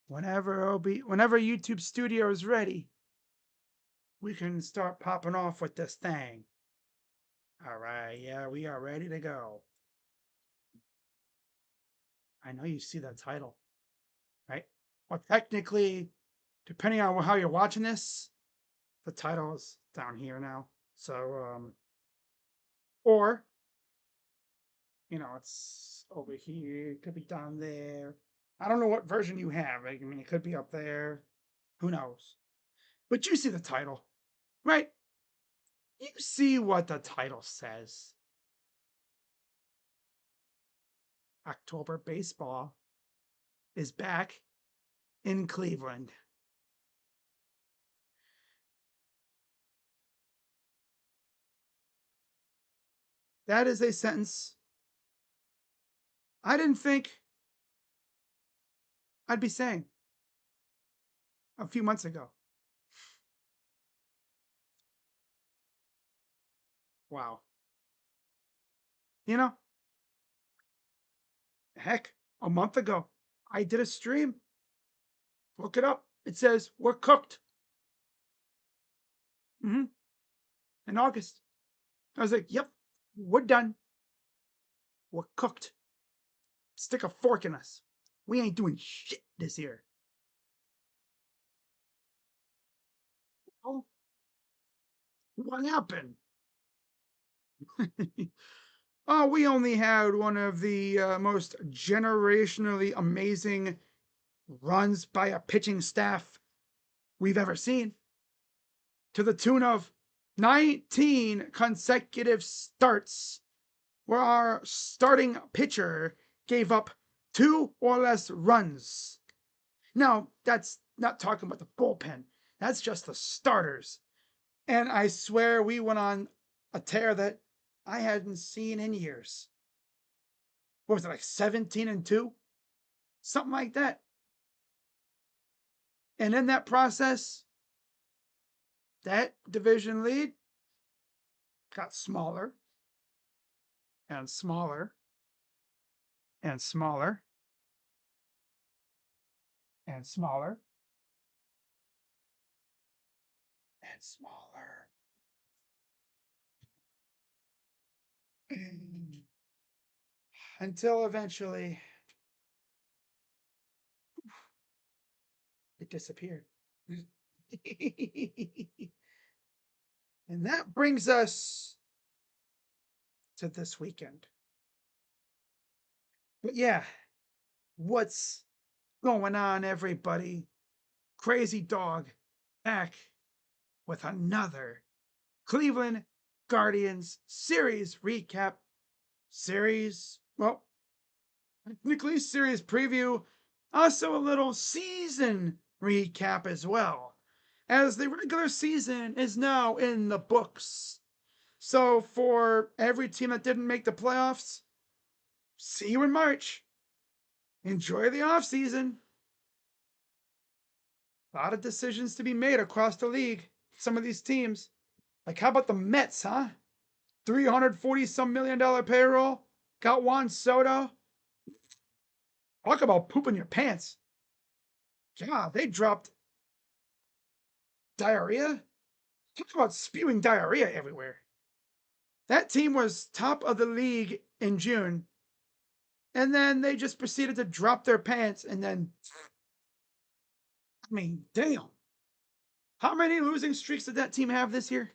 Whenever YouTube Studio is ready, we can start popping off with this thing. All right, yeah, we are ready to go. I know you see that title, right? Well, technically, depending on how you're watching this, the title is down here now. So, or, it's over here. It could be down there. I don't know what version you have. I mean, it could be up there. Who knows? But you see the title, right? You see what the title says. October baseball is back in Cleveland. That is a sentence I didn't think I'd be saying a few months ago. Wow. You know, heck, a month ago, I did a stream. Look it up. It says, we're cooked. In August. I was like, yep, we're done. We're cooked. Stick a fork in us. We ain't doing shit this year. Oh, what happened? Oh, we only had one of the most generationally amazing runs by a pitching staff we've ever seen, to the tune of 19 consecutive starts, where our starting pitcher gave up 2 or less runs. Now, that's not talking about the bullpen, that's just the starters. And I swear we went on a tear that I hadn't seen in years. What was it, like 17-2? Something like that. And in that process, that division lead got smaller and smaller and smaller and smaller and smaller. Until eventually it disappeared. And that brings us to this weekend. But yeah, what's going on, everybody? Crazy Dog back with another Cleveland Guardians series recap. Technically series preview, also a little season recap as well, as the regular season is now in the books. So for every team that didn't make the playoffs, see you in March. Enjoy the off season. A lot of decisions to be made across the league. Some of these teams, like how about the Mets, huh? $340 some million payroll. Got Juan Soto. Talk about pooping your pants. Yeah, they dropped diarrhea. Talk about spewing diarrhea everywhere. That team was top of the league in June, and then they just proceeded to drop their pants, and then, I mean, damn. How many losing streaks did that team have this year?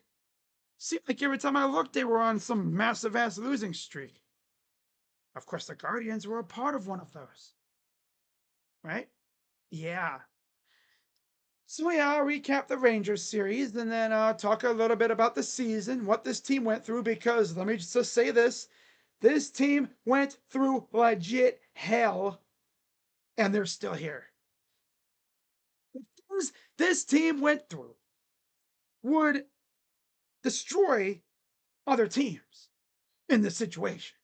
Seemed like every time I looked, they were on some massive ass losing streak. Of course, the Guardians were a part of one of those. Right? Yeah. So yeah, I'll recap the Rangers series and then talk a little bit about the season, what this team went through, because let me just say this. This team went through legit hell, and they're still here. The things this team went through would destroy other teams in this situation.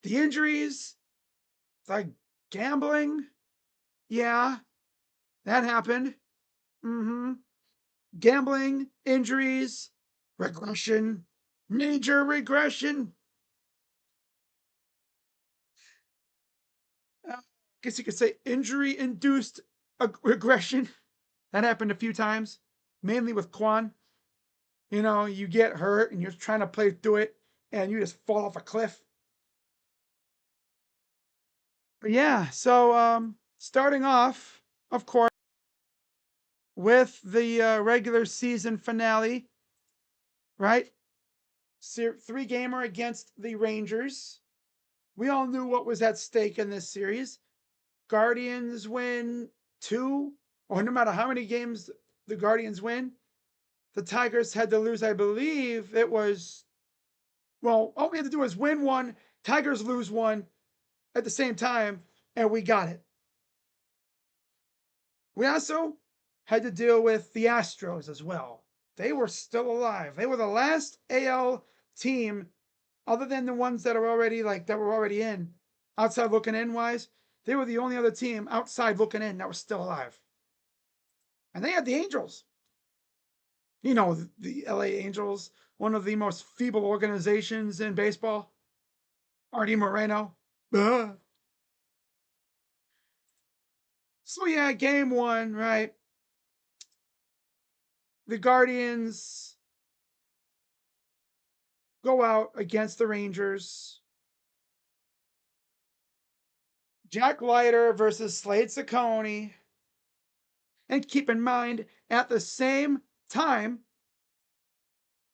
The injuries, the gambling, yeah, that happened. Gambling, injuries, regression, major regression. guess you could say, injury-induced aggression. That happened a few times, mainly with Quan. You know, you get hurt and you're trying to play through it, and you just fall off a cliff. But yeah, so starting off, of course, with the regular season finale, right? 3-gamer against the Rangers. We all knew what was at stake in this series. Guardians win 2, or no matter how many games the Guardians win, the Tigers had to lose, I believe it was, well, all we had to do was win 1, Tigers lose 1 at the same time, and we got it. We also had to deal with the Astros as well. They were still alive. They were the last AL team, other than the ones that are already that were already in, outside looking in wise. They were the only other team outside looking in that was still alive. And they had the Angels. You know, the LA Angels, one of the most feeble organizations in baseball. Artie Moreno. So yeah, game 1, right? The Guardians go out against the Rangers. Jack Leiter versus Slade Ciccone. And keep in mind, at the same time,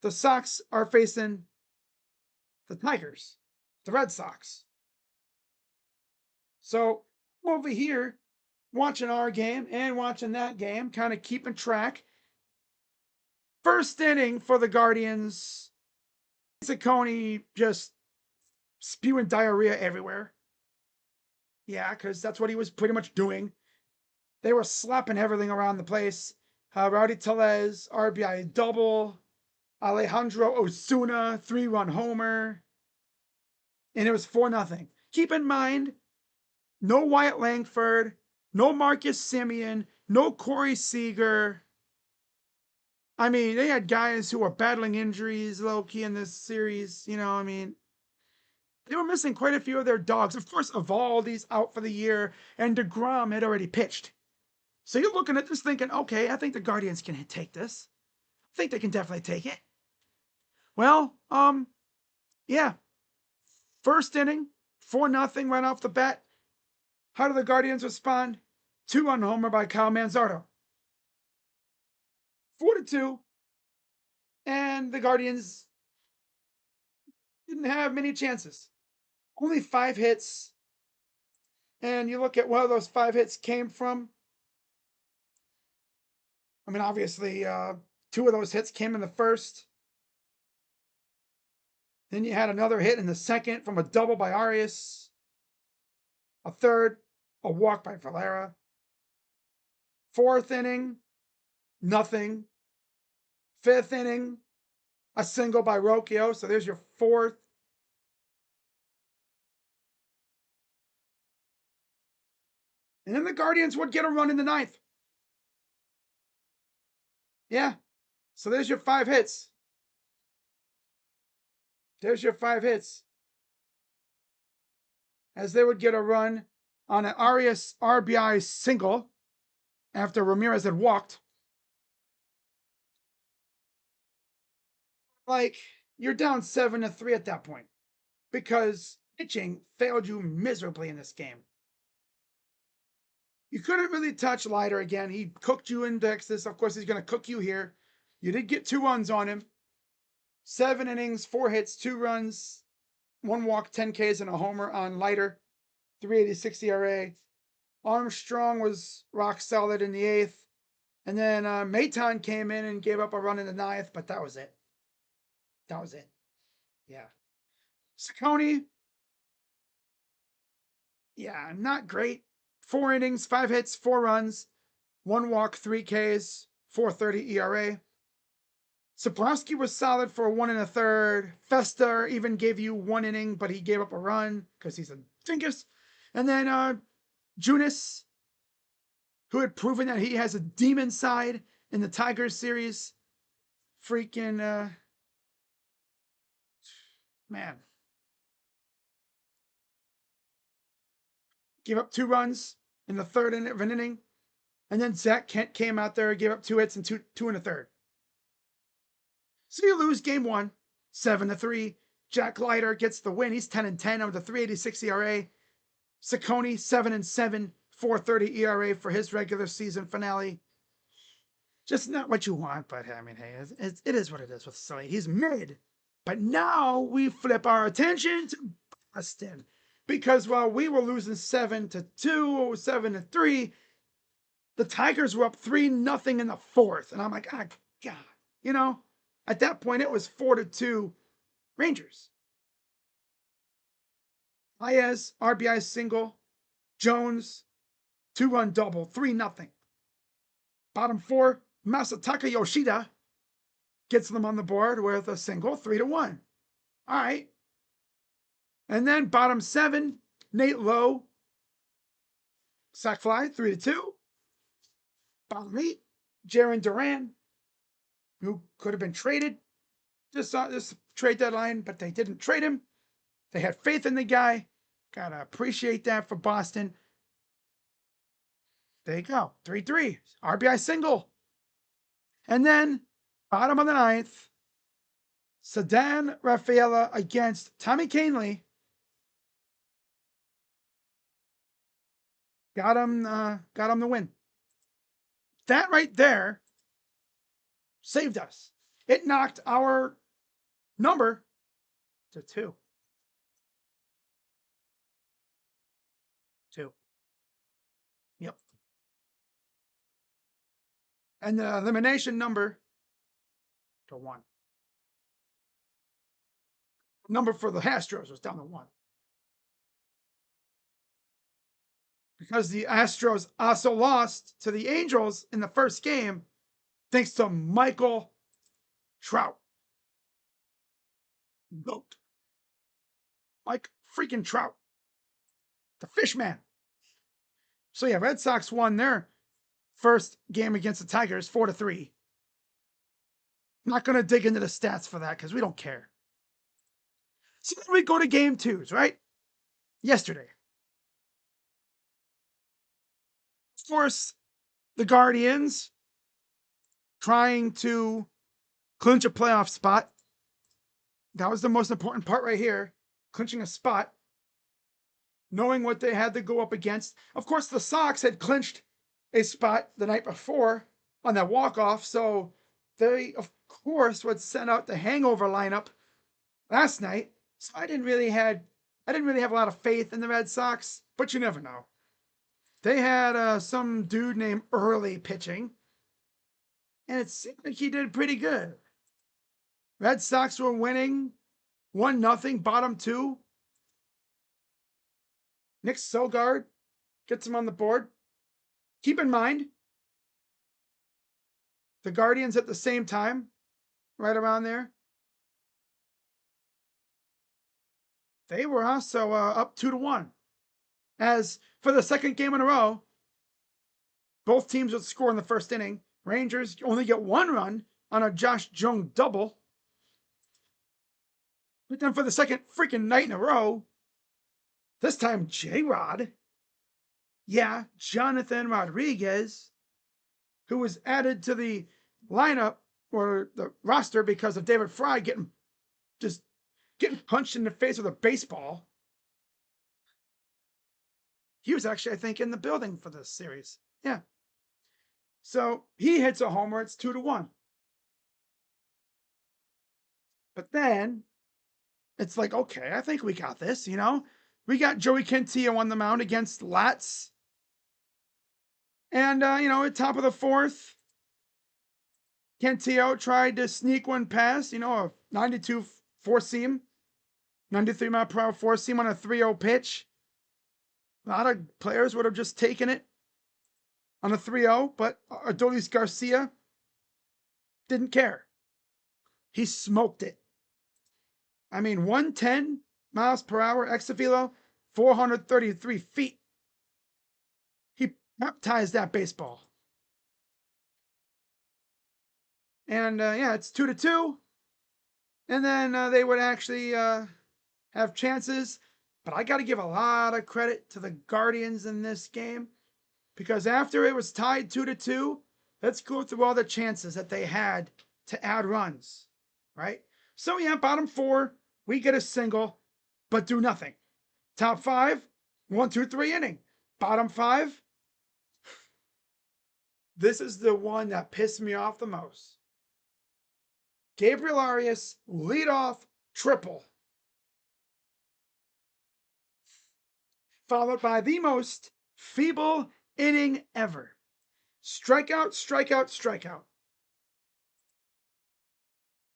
the Sox are facing the Tigers, the Red Sox. So I'm over here watching our game and watching that game, kind of keeping track. First inning for the Guardians, Ciccone just spewing diarrhea everywhere. Yeah, because that's what he was pretty much doing. They were slapping everything around the place. Rowdy Tellez, RBI double. Alejandro Osuna, 3-run homer. And it was 4-0. Keep in mind, no Wyatt Langford, no Marcus Semien, no Corey Seager. I mean, they had guys who were battling injuries low-key in this series. You know, I mean, they were missing quite a few of their dogs. Of course, Evaldi's out for the year, and DeGrom had already pitched. So you're looking at this thinking, okay, I think the Guardians can take this. I think they can definitely take it. Well, yeah. First inning, 4-0 right off the bat. How do the Guardians respond? 2-run homer by Kyle Manzardo. 4-2. And the Guardians didn't have many chances. Only 5 hits. And you look at where those 5 hits came from. I mean, obviously, 2 of those hits came in the first. Then you had another hit in the second from a double by Arias. A third, a walk by Valera. 4th inning, nothing. 5th inning, a single by Rocchio. So there's your 4th. And then the Guardians would get a run in the 9th. Yeah. So there's your 5 hits. There's your 5 hits. As they would get a run on an Arias RBI single after Ramirez had walked. Like, you're down 7-3 at that point because pitching failed you miserably in this game. You couldn't really touch Leiter again. He cooked you in Texas. Of course, he's going to cook you here. You did get 2 runs on him. 7 innings, 4 hits, 2 runs, 1 walk, 10 Ks, and a homer on Leiter. 3.86 ERA. Armstrong was rock solid in the 8th. And then Maton came in and gave up a run in the 9th, but that was it. That was it. Yeah. Ciccone, yeah, not great. 4 innings, 5 hits, 4 runs, 1 walk, 3 Ks, 4.30 ERA. Sabrowski was solid for 1 1/3. Festa even gave you 1 inning, but he gave up a run because he's a dingus. And then Junis, who had proven that he has a demon side in the Tigers series. Freaking, man. gave up 2 runs in the third of an inning. And then Zach Kent came out there and gave up 2 hits and two in the third. So you lose game 1, 7-3. Jack Leiter gets the win. He's 10-10 with a 3.86 ERA. Ciccone 7-7, 4.30 ERA for his regular season finale. Just not what you want, but I mean, hey, it is what it is with Sully. He's mid. But now we flip our attention to Boston. Because while we were losing 7-2, 7-3, the Tigers were up 3-0 in the fourth. And I'm like, ah, God. You know, at that point, it was 4-2 Rangers. Baez, RBI single. Jones, 2-run double, 3-0. Bottom 4, Masataka Yoshida gets them on the board with a single, 3-1. All right. And then bottom 7, Nate Lowe, sac fly, 3-2. Bottom 8, Jarren Duran, who could have been traded this trade deadline, but they didn't trade him. They had faith in the guy. Gotta appreciate that for Boston. There you go, 3-3, RBI single. And then bottom of the 9th, Ceddanne Rafaela against Tommy Kahnle. Got him the win. That right there saved us. It knocked our number to 2. 2. Yep. And the elimination number to 1. Number for the Astros was down to 1. Because the Astros also lost to the Angels in the first game thanks to Michael Trout. Goat. Mike freaking Trout. The fish man. So yeah, Red Sox won their first game against the Tigers 4-3. I'm not going to dig into the stats for that because we don't care. So then we go to game 2s, right? Yesterday. Of course, the Guardians trying to clinch a playoff spot. That was the most important part right here, clinching a spot, knowing what they had to go up against. Of course, the Sox had clinched a spot the night before on that walk-off, so they, of course, would send out the hangover lineup last night. So I didn't really have a lot of faith in the Red Sox, but you never know. They had some dude named Early pitching, and it seemed like he did pretty good. Red Sox were winning 1-0, bottom 2. Nick Sogard gets him on the board. Keep in mind, the Guardians at the same time, right around there, they were also up 2-1. As for the second game in a row, both teams would score in the first inning. Rangers only get 1 run on a Josh Jung double. But then for the second freaking night in a row, this time J-Rod, yeah, Jonathan Rodriguez, who was added to the lineup or the roster because of David Fry getting punched in the face with a baseball. He was actually, I think, in the building for this series. Yeah. So he hits a homer. It's 2-1. But then it's like, okay, I think we got this, you know? We got Joey Cantillo on the mound against Latz. And, at top of the 4th, Cantillo tried to sneak one past, a 92 four-seam, 93 mile per hour four-seam on a 3-0 pitch. A lot of players would have just taken it on a 3-0, but Adolis Garcia didn't care. He smoked it. I mean, 110 miles per hour ex velo, 433 feet. He baptized that baseball. And it's 2-2. And then they would actually have chances. But I got to give a lot of credit to the Guardians in this game, because after it was tied 2-2, let's go through all the chances that they had to add runs, right? So yeah, bottom 4, we get a single, but do nothing. Top 5, 1, 2, 3 inning. Bottom 5, this is the one that pissed me off the most. Gabriel Arias, leadoff triple, followed by the most feeble inning ever. Strikeout, strikeout, strikeout.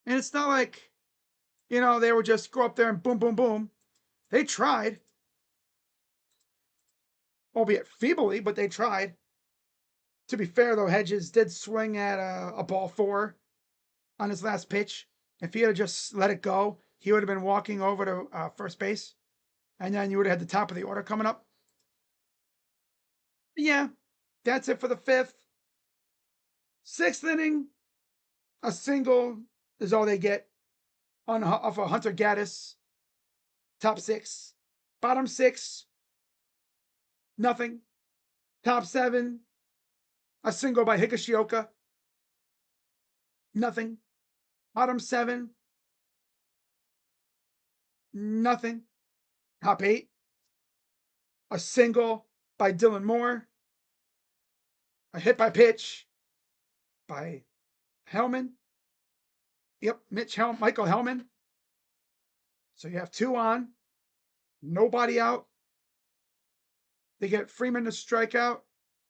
And it's not like, they would just go up there and boom, boom, boom. They tried. Albeit feebly, but they tried. To be fair, though, Hedges did swing at a ball 4 on his last pitch. If he had just let it go, he would have been walking over to first base. And then you would have had the top of the order coming up. But yeah, that's it for the 5th. 6th inning, a single is all they get off of Hunter Gaddis. Top 6. Bottom 6, nothing. Top 7, a single by Higashioka. Nothing. Bottom 7, nothing. Top 8, a single by Dylan Moore. A hit by pitch by Hellman. Yep, Michael Hellman. So you have 2 on, nobody out. They get Freeman to strike out.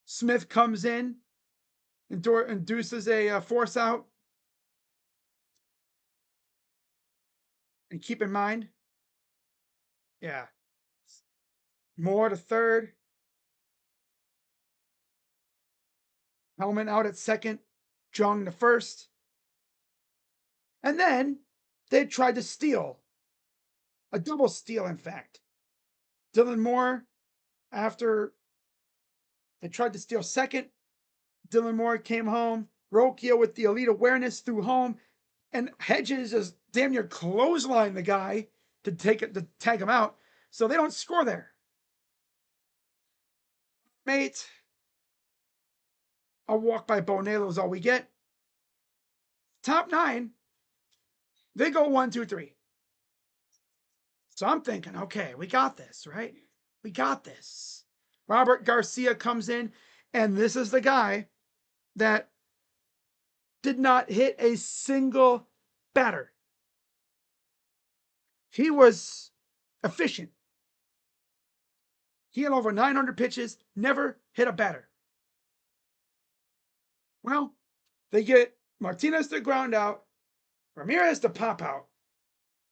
Smith comes in, induces a force out. And keep in mind, yeah, Moore to third. Hellman out at second. Jung to first. And then they tried to steal. A double steal, in fact. Dylan Moore, after they tried to steal second, Dylan Moore came home. Rocchio with the elite awareness through home. And Hedges is damn near clothesline the guy to tag him out. So they don't score there. Mate, a walk by Bonello is all we get. Top 9, they go 1, 2, 3. So I'm thinking, okay, we got this, right? We got this. Robert Garcia comes in, and this is the guy that did not hit a single batter. He was efficient. He had over 900 pitches, never hit a batter. Well, they get Martinez to ground out, Ramirez to pop out,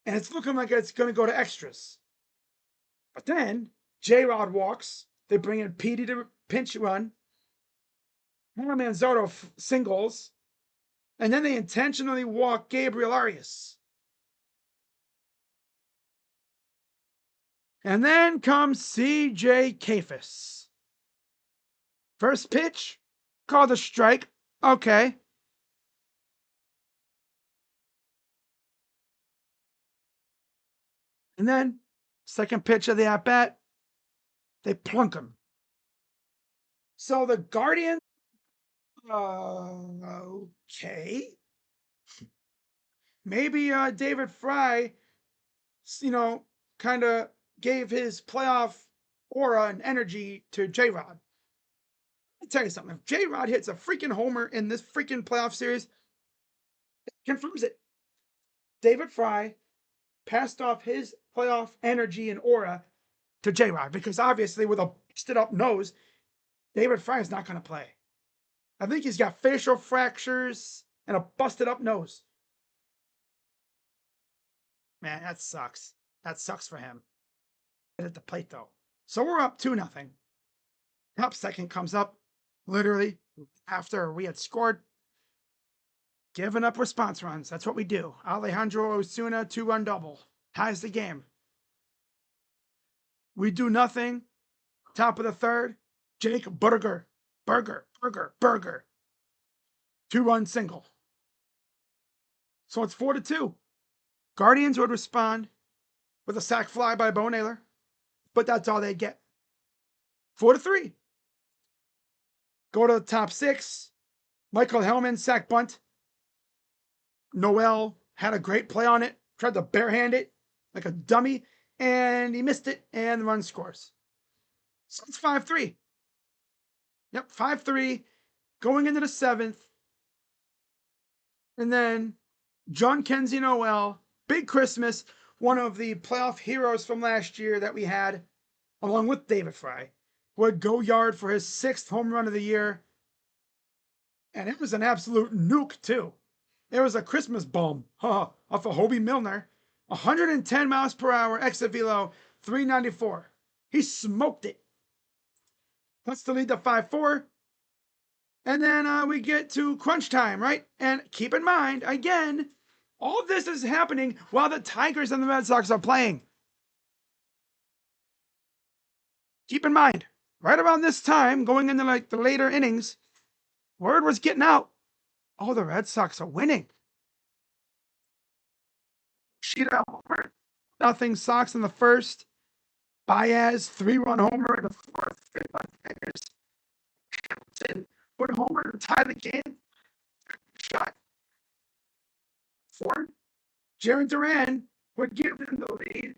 and it's looking like it's going to go to extras. But then J-Rod walks. They bring in Petey to pinch run. Manzotto singles. And then they intentionally walk Gabriel Arias. And then comes C.J. Kayfus. First pitch, called a strike. Okay. And then, second pitch of the at-bat, they plunk him. So the Guardians, okay. Maybe David Fry, kind of gave his playoff aura and energy to J-Rod. Let me tell you something. If J-Rod hits a freaking homer in this freaking playoff series, it confirms it. David Fry passed off his playoff energy and aura to J-Rod, because obviously with a busted up nose, David Fry is not going to play. I think he's got facial fractures and a busted up nose. Man, that sucks. That sucks for him. At the plate, though. So we're up 2-0. Top second comes up, literally, after we had scored. Giving up response runs. That's what we do. Alejandro Osuna, 2-run double. Ties the game. We do nothing. Top of the third, Jake Burger. 2-run single. So it's 4-2. Guardians would respond with a sac fly by Bo Naylor. but that's all they get. 4-3. Go to the top 6. Michael Hellman, sack bunt. Noel had a great play on it, tried to barehand it like a dummy, and he missed it, and the run scores. So it's 5-3. Yep, 5-3, going into the 7th. And then John Kenzie Noel, Big Christmas, one of the playoff heroes from last year that we had, along with David Fry, would go yard for his 6th home run of the year. And it was an absolute nuke, too. It was a Christmas bomb off of Hobie Milner. 110 miles per hour, exit velo, 394. He smoked it. That's to lead to 5-4. And then we get to crunch time, right? And keep in mind, again, all this is happening while the Tigers and the Red Sox are playing. Keep in mind, right around this time, going into like the later innings, word was getting out. Oh, the Red Sox are winning. Sheeta homer. Nothing Sox in the first. Baez, 3-run homer in the 4th. Tigers. Hamilton would homer to tie the game. Shot. 4. Jaron Duran would give them the lead.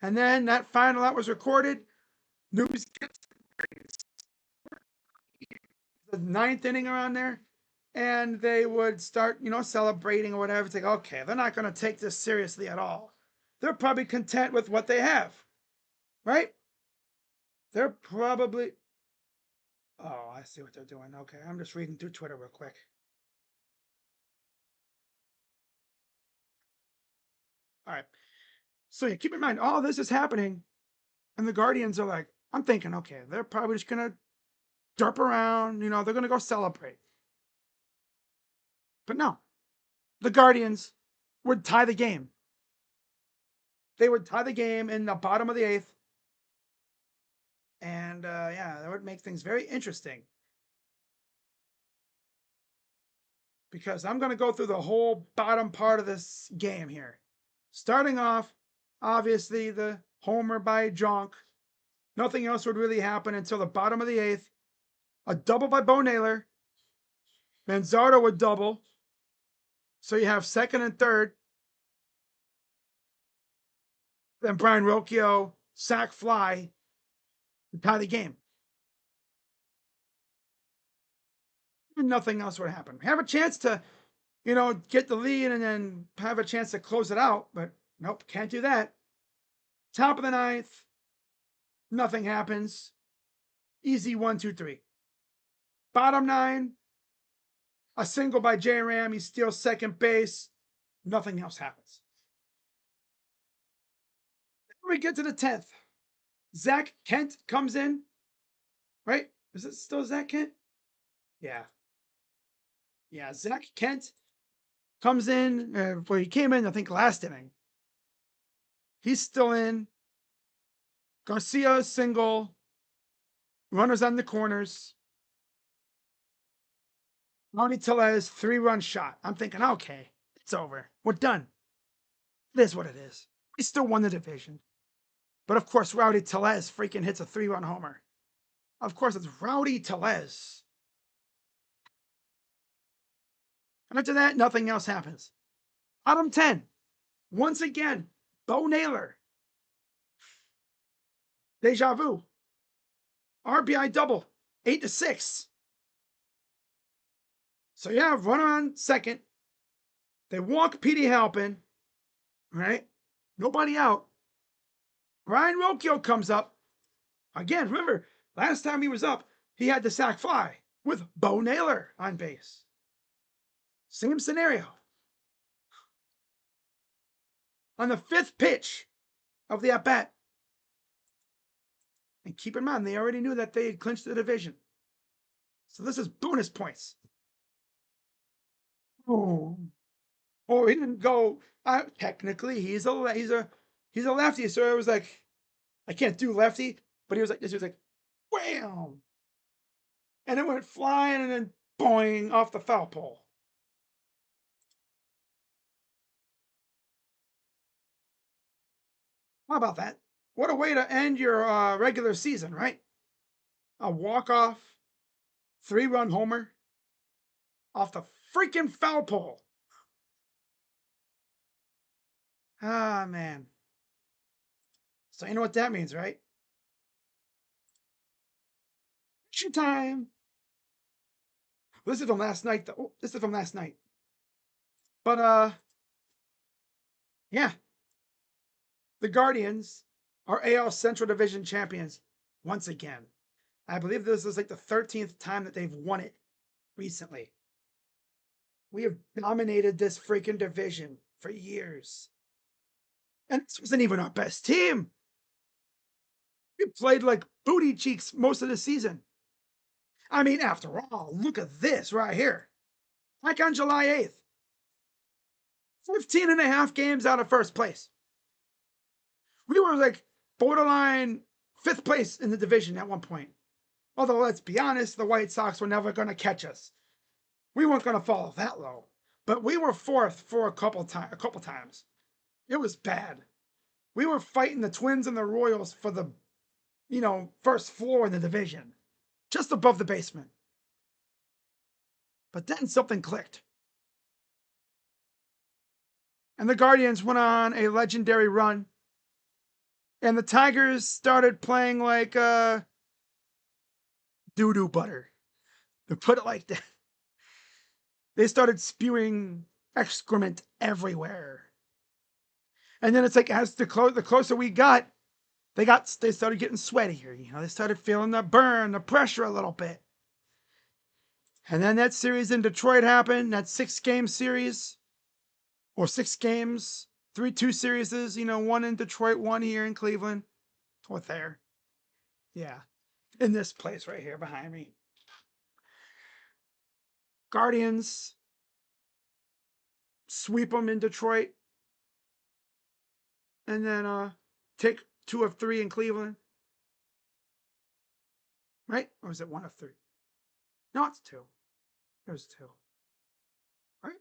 And then that was recorded. News gets the 9th inning around there, and they would start, celebrating or whatever. It's like, okay, they're not going to take this seriously at all. They're probably content with what they have, right? They're probably. Oh, I see what they're doing. Okay, I'm just reading through Twitter real quick. All right. So yeah, keep in mind, all this is happening, and the Guardians are like, I'm thinking, okay, they're probably just going to derp around, they're going to go celebrate. But no, the Guardians would tie the game. They would tie the game in the bottom of the 8th. And that would make things very interesting. Because I'm going to go through the whole bottom part of this game here. Starting off, obviously, the homer by Jonk. Nothing else would really happen until the bottom of the 8th. A double by Bo Naylor. Manzardo would double. So you have 2nd and 3rd. Then Brian Rocchio, sack fly, to tie the game. And nothing else would happen. Have a chance to, get the lead and then have a chance to close it out. But nope, can't do that. Top of the 9th. Nothing happens. Easy 1-2-3. Bottom 9. A single by J Ram. He steals second base. Nothing else happens. Then we get to the 10th. Zach Kent comes in. Right? Is it still Zach Kent? Yeah. Yeah, Zach Kent comes in. He came in, I think, last inning. He's still in. Garcia single. Runners on the corners. Rowdy Tellez 3-run shot. I'm thinking, okay, it's over. We're done. It is what it is. We still won the division. But of course, Rowdy Tellez freaking hits a 3-run homer. Of course, it's Rowdy Tellez. And after that, nothing else happens. Bottom 10. Once again, Bo Naylor. Deja vu. RBI double. 8-6. So you have runner on second. They walk Petey Halpin. Right? Nobody out. Brian Rocchio comes up. Again, remember, last time he was up, he had the sac fly with Bo Naylor on base. Same scenario. On the 5th pitch of the at-bat. And keep in mind, they already knew that they had clinched the division. So this is bonus points. Oh, he didn't go. Technically, he's a lefty. So it was like, I can't do lefty, but he was like this. He was like, wham, and it went flying and then boing off the foul pole. How about that? What a way to end your regular season, right? A walk-off, 3-run homer off the freaking foul pole. Ah, man. So you know what that means, right? Extra time. This is from last night, though. Oh, this is from last night. But, yeah. The Guardians are AL Central Division champions once again. I believe this is like the 13th time that they've won it recently. We have dominated this freaking division for years. And this wasn't even our best team. We played like booty cheeks most of the season. I mean, after all, look at this right here. Like on July 8th, 15 and a half games out of first place. We were like borderline 5th place in the division at one point. Although, let's be honest, the White Sox were never going to catch us. We weren't going to fall that low. But we were 4th for a couple times. It was bad. We were fighting the Twins and the Royals for the, first floor in the division. Just above the basement. But then something clicked. And the Guardians went on a legendary run. And the Tigers started playing like doo-doo butter. To put it like that. They started spewing excrement everywhere. And then it's like, as the closer we got, they started getting sweatier. They started feeling the burn, the pressure a little bit. And then that series in Detroit happened, that 6-game series, or 6 games, 3-2 series, one in Detroit, one here in Cleveland, or there. Yeah, in this place right here behind me. Guardians sweep them in Detroit, and then take 2 of 3 in Cleveland. Right? Or was it 1 of 3? No, it's 2. It was 2. Right?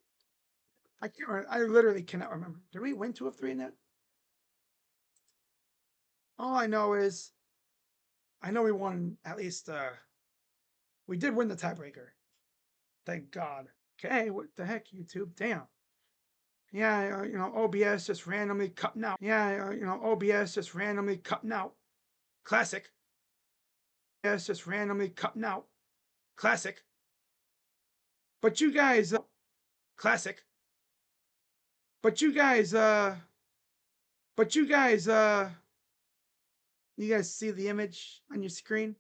I can't remember. I literally cannot remember. Did we win 2 of 3 in that? All I know is, I know we won at least, we did win the tiebreaker. Thank God. Okay, what the heck, YouTube? Damn. Yeah, OBS just randomly cutting out. Yeah, OBS just randomly cutting out. Classic. OBS just randomly cutting out. Classic. But you guys, classic. But you guys, you guys see the image on your screen?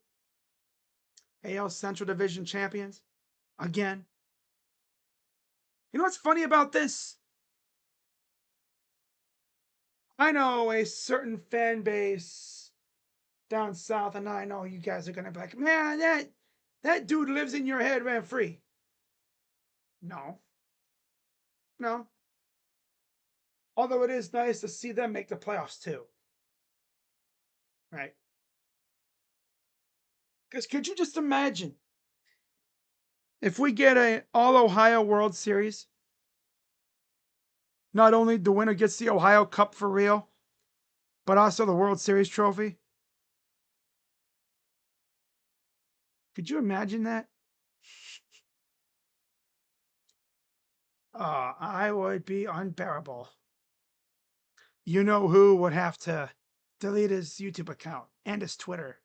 AL Central Division champions. Again. You know what's funny about this? I know a certain fan base down south, and I know you guys are gonna be like, man, that dude lives in your head rent free. No. No. Although it is nice to see them make the playoffs too. Right? Because could you just imagine if we get a All-Ohio World Series, not only the winner gets the Ohio Cup for real, but also the World Series trophy? Could you imagine that? I would be unbearable. You know who would have to delete his YouTube account and his Twitter.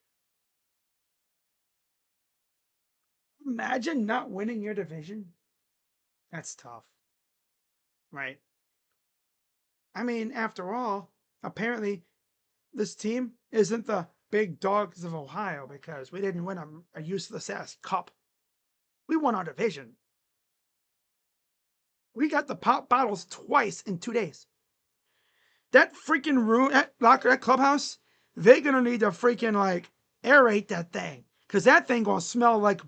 Imagine not winning your division. That's tough. Right? I mean, after all, apparently this team isn't the big dogs of Ohio because we didn't win a useless ass cup. We won our division. We got the pop bottles twice in 2 days. That freaking room, that clubhouse, they're gonna need to freaking like aerate that thing, because that thing gonna smell like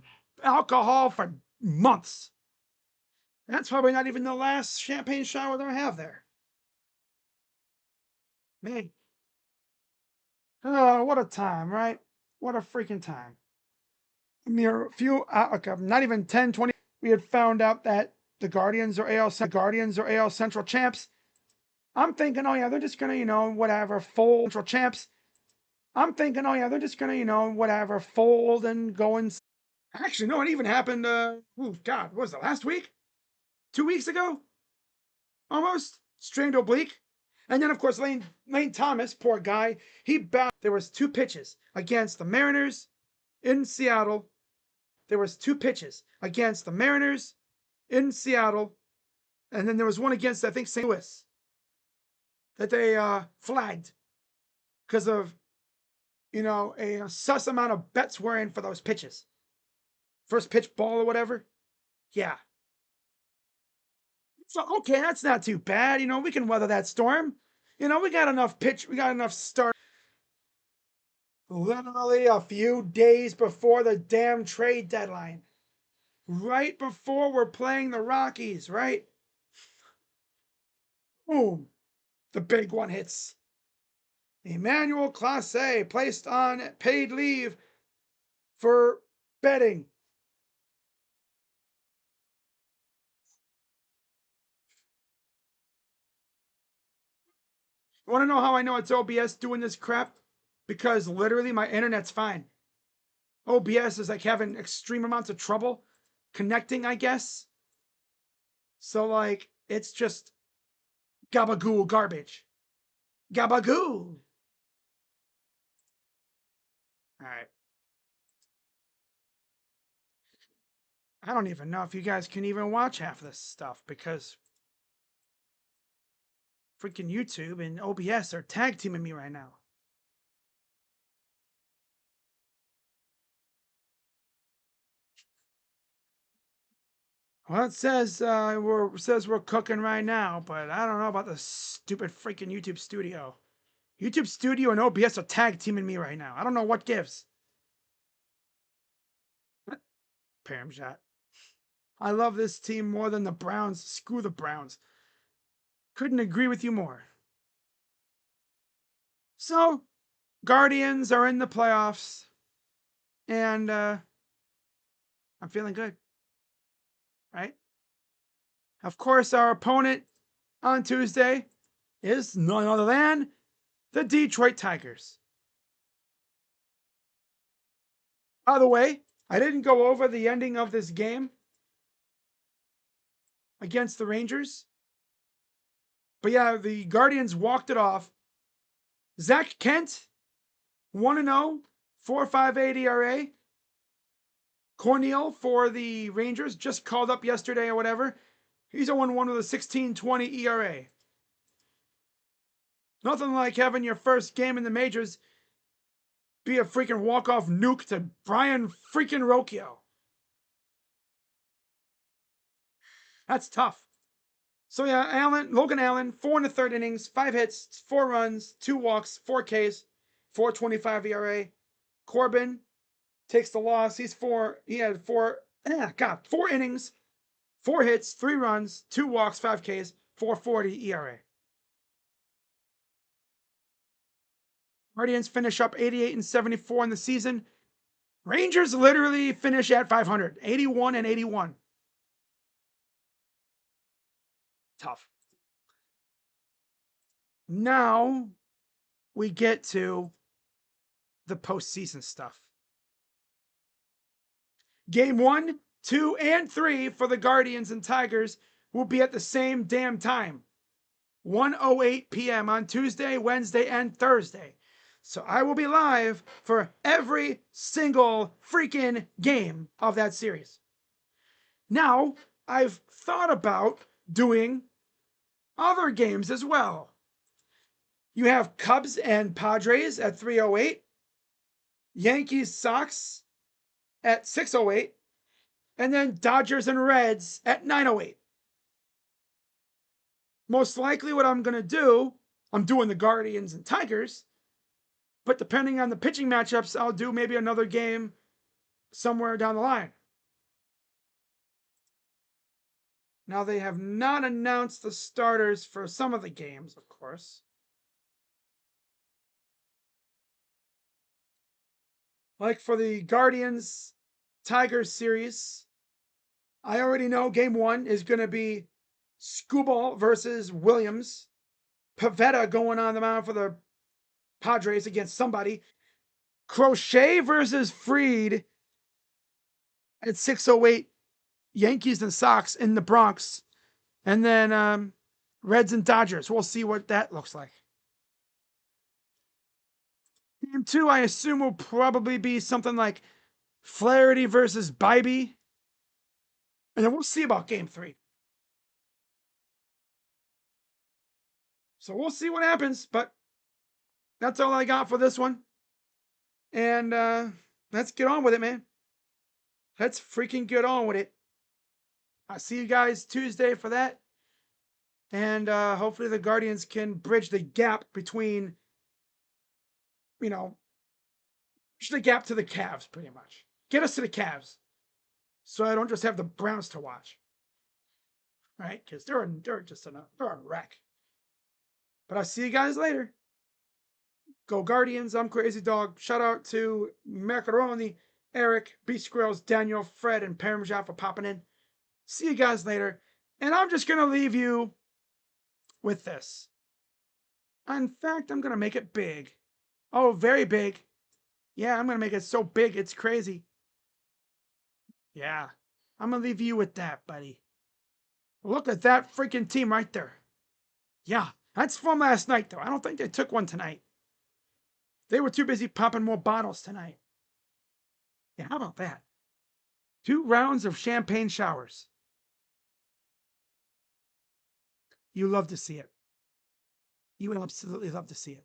alcohol for months. That's probably not even the last champagne shower they'll have there. Man, oh, what a time, right? What a freaking time. I mean, a few, not even 10, 20, we had found out that the Guardians are AL Central champs. I'm thinking, oh yeah, they're just gonna, whatever, fold Central champs. I'm thinking, oh yeah, they're just gonna, whatever, fold and go and. Actually, no, it even happened. Oh God, what was it, last week? 2 weeks ago? Almost strained oblique. And then, of course, Lane Thomas, poor guy, he bowed. There was 2 pitches against the Mariners in Seattle. There was 2 pitches against the Mariners in Seattle, and then there was one against, I think, St. Louis that they flagged because of a sus amount of bets were in for those pitches. First pitch ball or whatever. Yeah. So okay, that's not too bad. We can weather that storm. We got enough start. Literally a few days before the damn trade deadline. Right before we're playing the Rockies, right? Boom. The big one hits. Emmanuel Clase placed on paid leave for betting. Want to know how I know it's OBS doing this crap? Because literally my internet's fine. OBS is like having extreme amounts of trouble connecting, I guess. So like it's just gabagoo garbage. Gabagoo. All right. I don't even know if you guys can even watch half of this stuff because freaking YouTube and OBS are tag teaming me right now. Well, it says we're cooking right now, but I don't know about the stupid freaking YouTube Studio. YouTube Studio and OBS are tag teaming me right now. I don't know what gives. Pam shot. I love this team more than the Browns. Screw the Browns. Couldn't agree with you more. So, Guardians are in the playoffs, and I'm feeling good. Right? Of course, our opponent on Tuesday is none other than the Detroit Tigers. By the way, I didn't go over the ending of this game against the Rangers. But yeah, the Guardians walked it off. Zach Kent, 1-0, 4.58 ERA. Cornell for the Rangers, just called up yesterday or whatever. He's a 1-1 with a 16.20 ERA. Nothing like having your first game in the majors be a freaking walk-off nuke to Brian freaking Rocchio. That's tough. So yeah, Logan Allen, 4 1/3 innings, 5 hits, 4 runs, 2 walks, 4 Ks, 4.25 ERA. Corbin takes the loss. He had 4 innings, 4 hits, 3 runs, 2 walks, 5 Ks, 4.40 ERA. Guardians finish up 88-74 in the season. Rangers literally finish at 500, 81-81. Tough. Now we get to the postseason stuff. Game 1, 2, and 3 for the Guardians and Tigers will be at the same damn time. 1:08 p.m. on Tuesday, Wednesday, and Thursday. So I will be live for every single freaking game of that series. Now, I've thought about doing other games as well. You have Cubs and Padres at 3:08, Yankees Sox at 6:08, and then Dodgers and Reds at 9:08. Most likely what I'm going to do, I'm doing the Guardians and Tigers, but depending on the pitching matchups, I'll do maybe another game somewhere down the line. Now, they have not announced the starters for some of the games, of course. Like for the Guardians Tigers series, I already know game 1 is going to be Skubal versus Williams. Pavetta going on the mound for the Padres against somebody. Crochet versus Freed at 6:08. Yankees and Sox in the Bronx. And then Reds and Dodgers. We'll see what that looks like. Game 2, I assume, will probably be something like Flaherty versus Bybee. And then we'll see about Game 3. So we'll see what happens, but that's all I got for this one. And let's get on with it, man. Let's freaking get on with it. I'll see you guys Tuesday for that. And hopefully the Guardians can bridge the gap between, bridge the gap to the Cavs, pretty much. Get us to the Cavs. So I don't just have the Browns to watch. Right? Because they're a wreck. But I'll see you guys later. Go Guardians. I'm Crazy Dog. Shout out to Macaroni, Eric, Beast Squirrels, Daniel, Fred, and Parmesan for popping in. See you guys later. And I'm just going to leave you with this. In fact, I'm going to make it big. Oh, very big. Yeah, I'm going to make it so big, it's crazy. Yeah, I'm going to leave you with that, buddy. Look at that freaking team right there. Yeah, that's from last night, though. I don't think they took one tonight. They were too busy popping more bottles tonight. Yeah, how about that? 2 rounds of champagne showers. You love to see it. You would absolutely love to see it.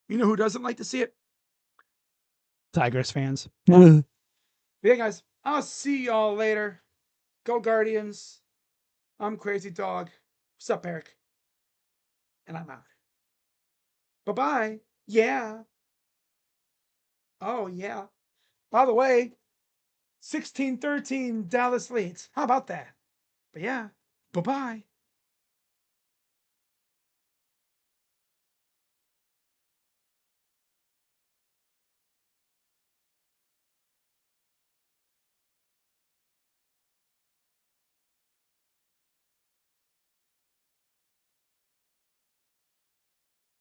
You know who doesn't like to see it? Tigers fans. Yeah, guys, I'll see y'all later. Go Guardians. I'm Crazy Dog. What's up, Eric? And I'm out. Bye-bye. Yeah. Oh, yeah. By the way, 16-13 Dallas leads. How about that? But yeah, bye-bye.